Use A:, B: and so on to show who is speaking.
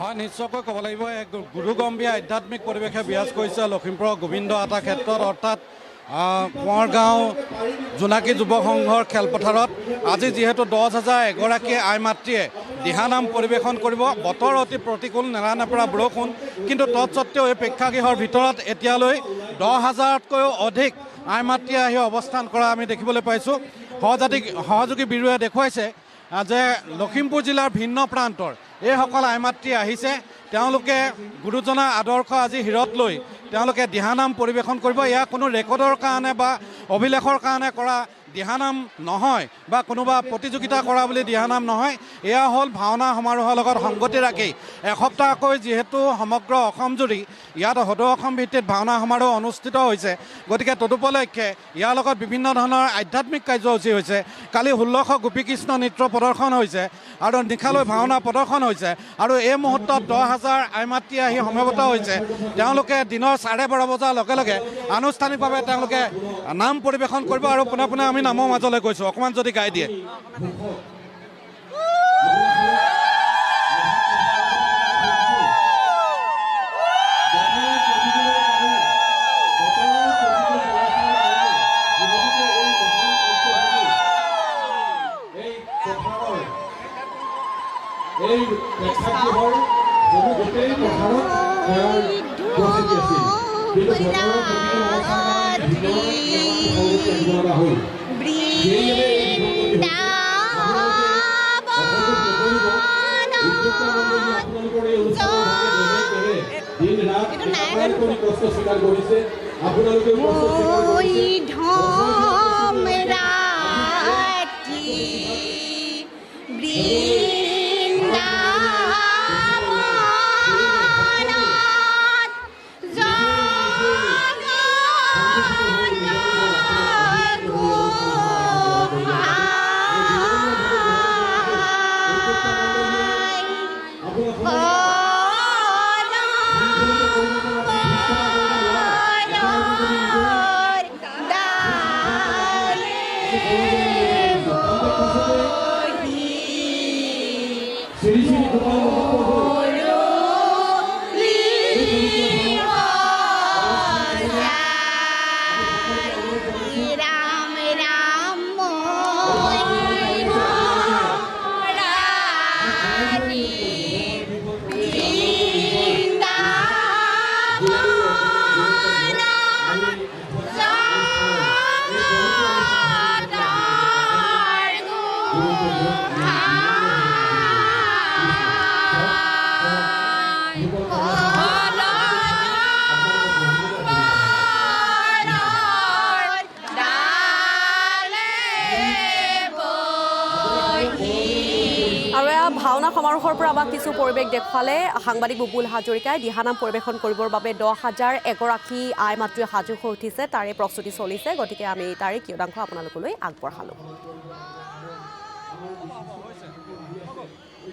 A: হয় নিশ্চয়কৈ ক'ব লাগিব এক গুৰুগম্ভীৰ আধ্যাত্মিক পৰিৱেশে বিৰাজ কৰিছে লখিমপুৰৰ গোবিন্দ আটা ক্ষেত্ৰত অৰ্থাৎ কোঁৱৰ গাঁও জোনাকী যুৱ সংঘৰ খেলপথাৰত আজি যিহেতু 10,000 এগৰাকী আই মাতৃয়ে দিহানাম পৰিৱেশন কৰিব। বতৰ অতি প্ৰতিকূল, নেৰানেপেৰা বৰষুণ, কিন্তু তৎসত্ত্বেও এই প্ৰেক্ষাগৃহৰ ভিতৰত এতিয়ালৈ 10,000তকৈও অধিক আই মাতৃয়ে আহি অৱস্থান কৰা আমি দেখিবলৈ পাইছোঁ। সহযোগী বিৰুৱে দেখুৱাইছে যে লখিমপুৰ জিলাৰ ভিন্ন প্ৰান্তৰ এইসকল আই মাতৃ আহিছে। তেওঁলোকে গুৰুজনাৰ আদৰ্শ আজি শিৰত লৈ তেওঁলোকে দিহানাম পৰিৱেশন কৰিব। এয়া কোনো ৰেকৰ্ডৰ কাৰণে বা অভিলেখৰ কাৰণে কৰা দিহানাম নহয় বা কোনোবা প্ৰতিযোগিতা কৰা বুলি দিহানাম নহয়। এয়া হ'ল ভাওনা সমাৰোহৰ লগত সংগতি ৰাখি এসপ্তাহকৈ যিহেতু সমগ্ৰ অসমজুৰি ইয়াত সদৌ অসম ভিত্তিত ভাওনা সমাৰোহ অনুষ্ঠিত হৈছে, গতিকে তদুপলক্ষে ইয়াৰ লগত বিভিন্ন ধৰণৰ আধ্যাত্মিক কাৰ্যসূচী হৈছে। কালি 1600 গোপীকৃষ্ণ নৃত্য প্ৰদৰ্শন হৈছে আৰু নিশালৈ ভাওনা প্ৰদৰ্শন হৈছে আৰু এই মুহূৰ্তত 10,000 আই মাতৃ আহি সমবেত হৈছে। তেওঁলোকে দিনৰ 12:30 বজাৰ লগে লগে আনুষ্ঠানিকভাৱে তেওঁলোকে নাম পৰিৱেশন কৰিব আৰু পোনে পোনে আমি নামৰ মাজলৈ গৈছোঁ। অকণমান যদি গাই দিয়ে।
B: ভাওনা সমাৰোহৰ পৰা আমাক কিছু পৰিৱেশ দেখুৱালে সাংবাদিক বুবুল হাজৰিকাই। দিহানাম পৰিৱেশন কৰিবৰ বাবে 10,000 এগৰাকী আই মাতৃয়ে সাজু হৈ উঠিছে, তাৰে প্ৰস্তুতি চলিছে। গতিকে আমি তাৰে কিয়দাংশ আপোনালোকলৈ আগবঢ়ালোঁ।